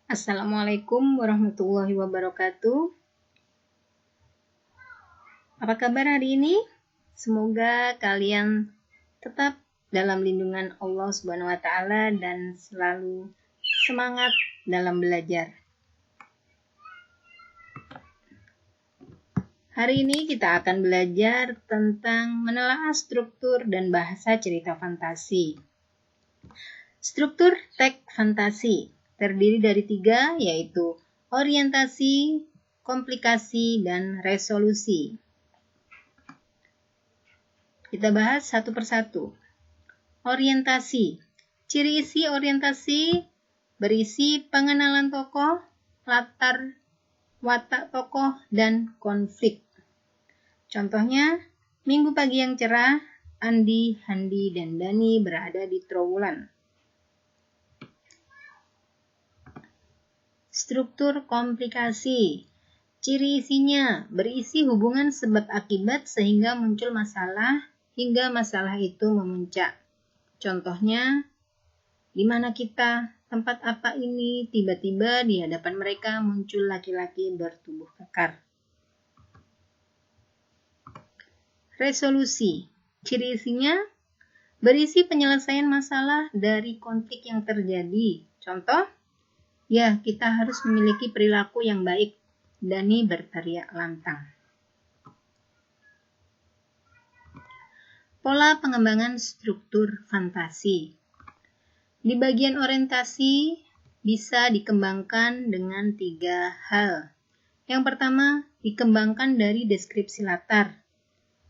Assalamualaikum warahmatullahi wabarakatuh. Apa kabar hari ini? Semoga kalian tetap dalam lindungan Allah Subhanahu wa taala dan selalu semangat dalam belajar. Hari ini kita akan belajar tentang menelaah struktur dan bahasa cerita fantasi. Struktur teks fantasi terdiri dari 3, yaitu orientasi, komplikasi, dan resolusi. Kita bahas satu persatu. Orientasi. Ciri isi orientasi berisi pengenalan tokoh, latar, watak tokoh, dan konflik. Contohnya, Minggu pagi yang cerah, Andi, Handi, dan Dani berada di Trowulan. Struktur komplikasi. Ciri isinya berisi hubungan sebab akibat sehingga muncul masalah hingga masalah itu memuncak. Contohnya, di mana kita, tempat apa ini, tiba-tiba di hadapan mereka muncul laki-laki bertubuh kekar. Resolusi. Ciri isinya berisi penyelesaian masalah dari konflik yang terjadi. Contoh, ya, kita harus memiliki perilaku yang baik. Dani berteriak lantang. Pola pengembangan struktur fantasi. Di bagian orientasi bisa dikembangkan dengan 3 hal. Yang pertama, dikembangkan dari deskripsi latar.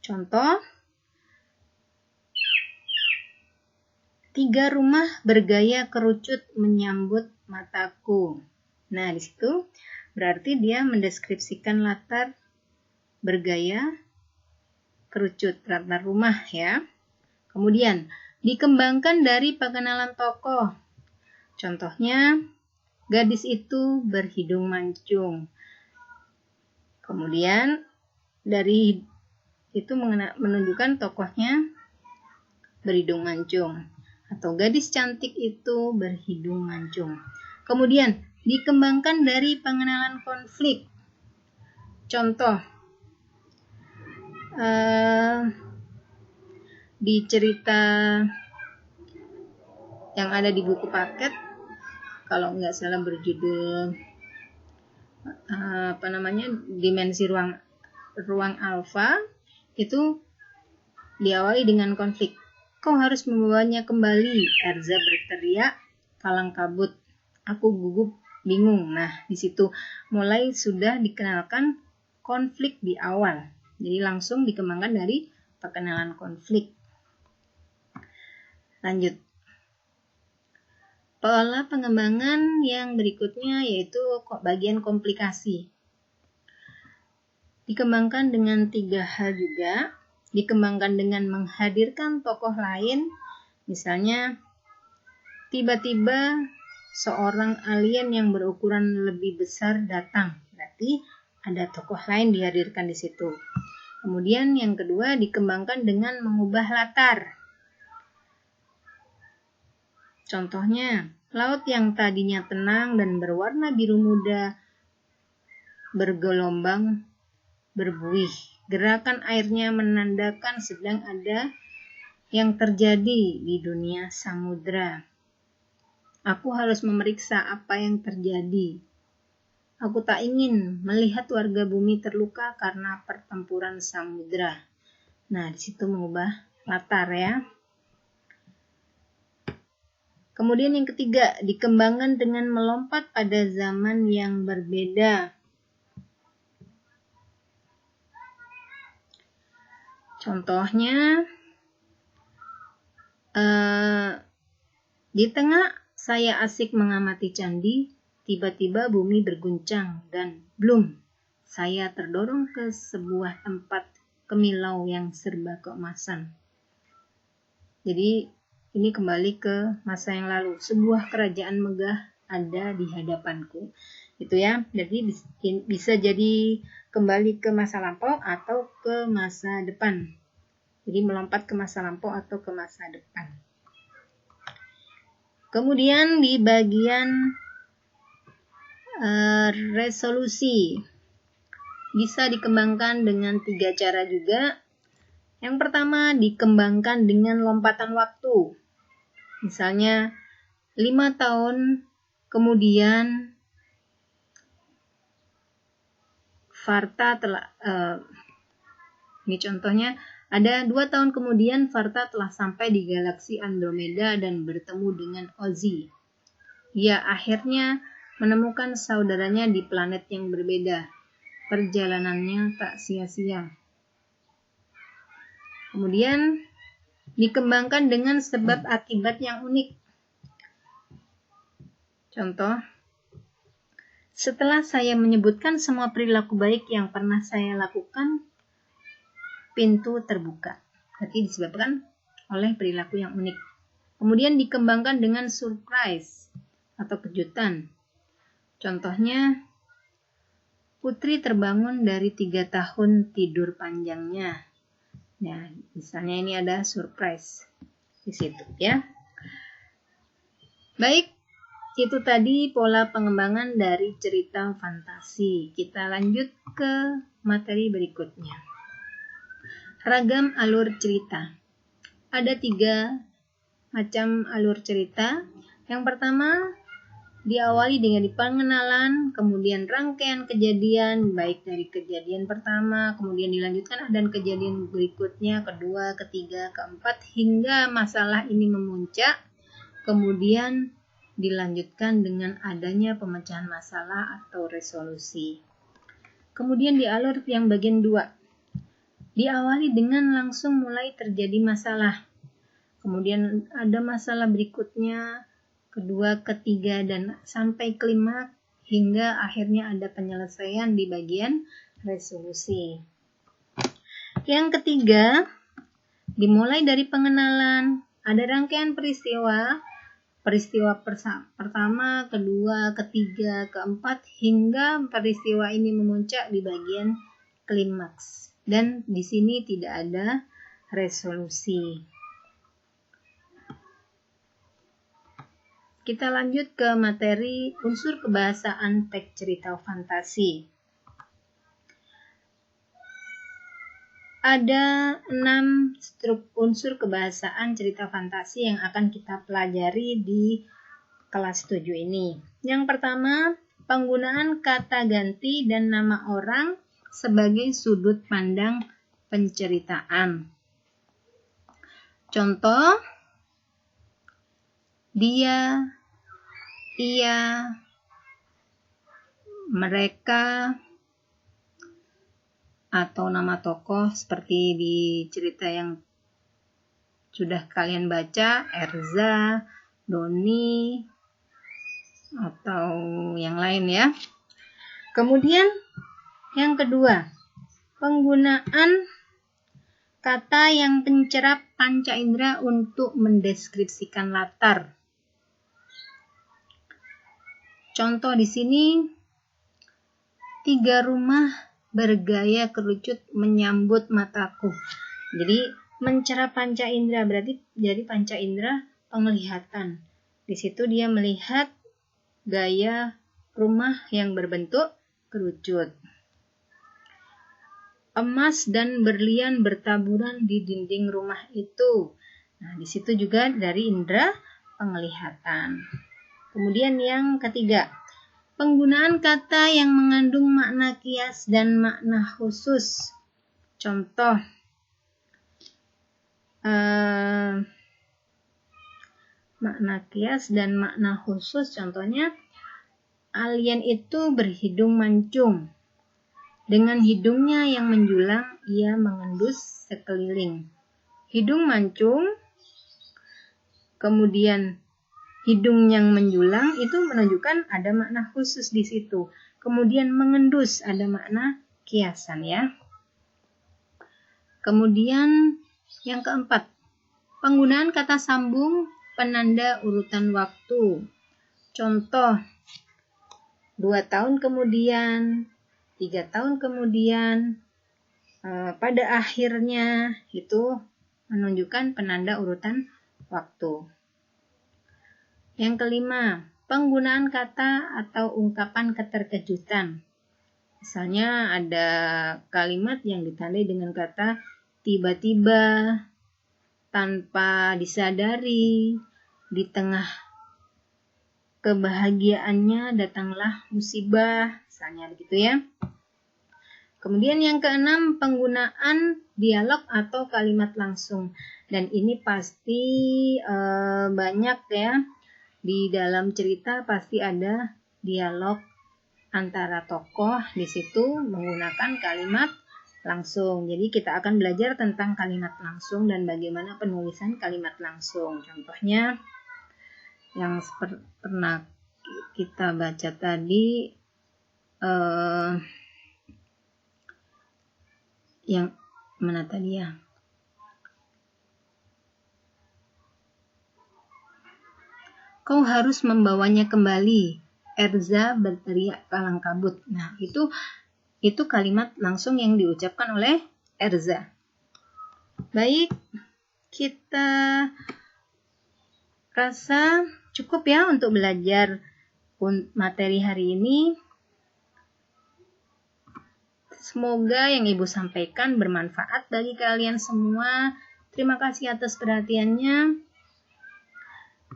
Contoh, 3 rumah bergaya kerucut menyambut mataku. Nah, di situ berarti dia mendeskripsikan latar bergaya kerucut, latar rumah ya. Kemudian, dikembangkan dari pengenalan tokoh. Contohnya, gadis itu berhidung mancung. Kemudian, dari itu menunjukkan tokohnya berhidung mancung. Atau gadis cantik itu berhidung mancung. Kemudian, dikembangkan dari pengenalan konflik. Contoh, di cerita yang ada di buku paket, kalau nggak salah berjudul Dimensi Ruang Alfa, itu diawali dengan konflik. Kau harus membawanya kembali, Erza berteriak, kalang kabut. Aku gugup, bingung. Nah, di situ mulai sudah dikenalkan konflik di awal. Jadi langsung dikembangkan dari pengenalan konflik. Lanjut. Pola pengembangan yang berikutnya yaitu bagian komplikasi. Dikembangkan dengan 3 hal juga. Dikembangkan dengan menghadirkan tokoh lain, misalnya tiba-tiba seorang alien yang berukuran lebih besar datang, berarti ada tokoh lain dihadirkan di situ. Kemudian yang kedua dikembangkan dengan mengubah latar. Contohnya, laut yang tadinya tenang dan berwarna biru muda bergelombang berbuih. Gerakan airnya menandakan sedang ada yang terjadi di dunia samudra. Aku harus memeriksa apa yang terjadi. Aku tak ingin melihat warga bumi terluka karena pertempuran samudra. Nah, di situ mengubah latar ya. Kemudian yang ketiga, dikembangkan dengan melompat pada zaman yang berbeda. Contohnya, di tengah saya asik mengamati candi, tiba-tiba bumi berguncang dan blum, saya terdorong ke sebuah tempat kemilau yang serba keemasan. Jadi ini kembali ke masa yang lalu. Sebuah kerajaan megah ada di hadapanku. Itu ya. Jadi bisa jadi kembali ke masa lampau atau ke masa depan. Jadi melompat ke masa lampau atau ke masa depan. Kemudian di bagian Resolusi bisa dikembangkan dengan 3 cara juga. Yang pertama, dikembangkan dengan lompatan waktu. Misalnya 5 tahun kemudian Varta telah ini contohnya, ada 2 tahun kemudian Varta telah sampai di galaksi Andromeda dan bertemu dengan Ozzy. Ia akhirnya menemukan saudaranya di planet yang berbeda. Perjalanannya tak sia-sia. Kemudian dikembangkan dengan sebab akibat yang unik. Contoh, setelah saya menyebutkan semua perilaku baik yang pernah saya lakukan, pintu terbuka. Berarti disebabkan oleh perilaku yang unik. Kemudian dikembangkan dengan surprise atau kejutan. Contohnya, Putri terbangun dari 3 tahun tidur panjangnya. Nah, misalnya ini ada surprise di situ ya. Baik, itu tadi pola pengembangan dari cerita fantasi. Kita lanjut ke materi berikutnya. Ragam alur cerita. Ada 3 macam alur cerita. Yang pertama, diawali dengan pengenalan, kemudian rangkaian kejadian, baik dari kejadian pertama, kemudian dilanjutkan dan kejadian berikutnya, kedua, ketiga, keempat, hingga masalah ini memuncak, kemudian dilanjutkan dengan adanya pemecahan masalah atau resolusi. Kemudian di alur yang bagian 2, diawali dengan langsung mulai terjadi masalah, kemudian ada masalah berikutnya, kedua, ketiga, dan sampai kelima, hingga akhirnya ada penyelesaian di bagian resolusi. Yang ketiga, dimulai dari pengenalan, ada rangkaian peristiwa pertama, kedua, ketiga, keempat, hingga peristiwa ini memuncak di bagian klimaks. Dan di sini tidak ada resolusi. Kita lanjut ke materi unsur kebahasaan teks cerita fantasi. Ada 6 unsur kebahasaan cerita fantasi yang akan kita pelajari di kelas 7 ini. Yang pertama, penggunaan kata ganti dan nama orang sebagai sudut pandang penceritaan. Contoh, dia, ia, mereka, atau nama tokoh seperti di cerita yang sudah kalian baca, Erza, Doni, atau yang lain ya. Kemudian yang kedua, penggunaan kata yang pencerap panca indera untuk mendeskripsikan latar. Contoh di sini, 3 rumah bergaya kerucut menyambut mataku. Jadi mencerap panca indera berarti jadi panca indera penglihatan. Di situ dia melihat gaya rumah yang berbentuk kerucut. Emas dan berlian bertaburan di dinding rumah itu. Nah, di situ juga dari indera penglihatan. Kemudian yang ketiga, penggunaan kata yang mengandung makna kias dan makna khusus. Contoh, makna kias dan makna khusus, contohnya, alien itu berhidung mancung. Dengan hidungnya yang menjulang, ia mengendus sekeliling. Hidung mancung, kemudian hidung yang menjulang itu menunjukkan ada makna khusus di situ. Kemudian mengendus ada makna kiasan ya. Kemudian yang keempat, penggunaan kata sambung penanda urutan waktu. Contoh, 2 tahun kemudian, 3 tahun kemudian, pada akhirnya itu menunjukkan penanda urutan waktu. Yang kelima, penggunaan kata atau ungkapan keterkejutan. Misalnya ada kalimat yang ditandai dengan kata tiba-tiba, tanpa disadari, di tengah kebahagiaannya datanglah musibah, misalnya begitu ya. Kemudian yang keenam, penggunaan dialog atau kalimat langsung. Dan ini pasti banyak ya. Di dalam cerita pasti ada dialog antara tokoh di situ menggunakan kalimat langsung. Jadi kita akan belajar tentang kalimat langsung dan bagaimana penulisan kalimat langsung. Contohnya yang pernah kita baca tadi, yang mana tadi ya? Kau harus membawanya kembali. Erza berteriak kalang kabut. Nah, itu kalimat langsung yang diucapkan oleh Erza. Baik, kita rasa cukup ya untuk belajar materi hari ini. Semoga yang Ibu sampaikan bermanfaat bagi kalian semua. Terima kasih atas perhatiannya.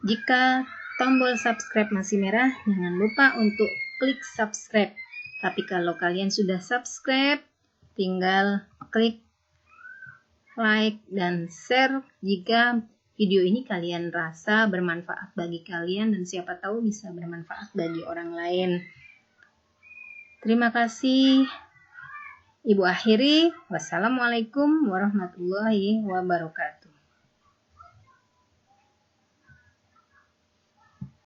Jika tombol subscribe masih merah, jangan lupa untuk klik subscribe. Tapi kalau kalian sudah subscribe, tinggal klik like dan share jika video ini kalian rasa bermanfaat bagi kalian dan siapa tahu bisa bermanfaat bagi orang lain. Terima kasih. Ibu akhiri, wassalamualaikum warahmatullahi wabarakatuh.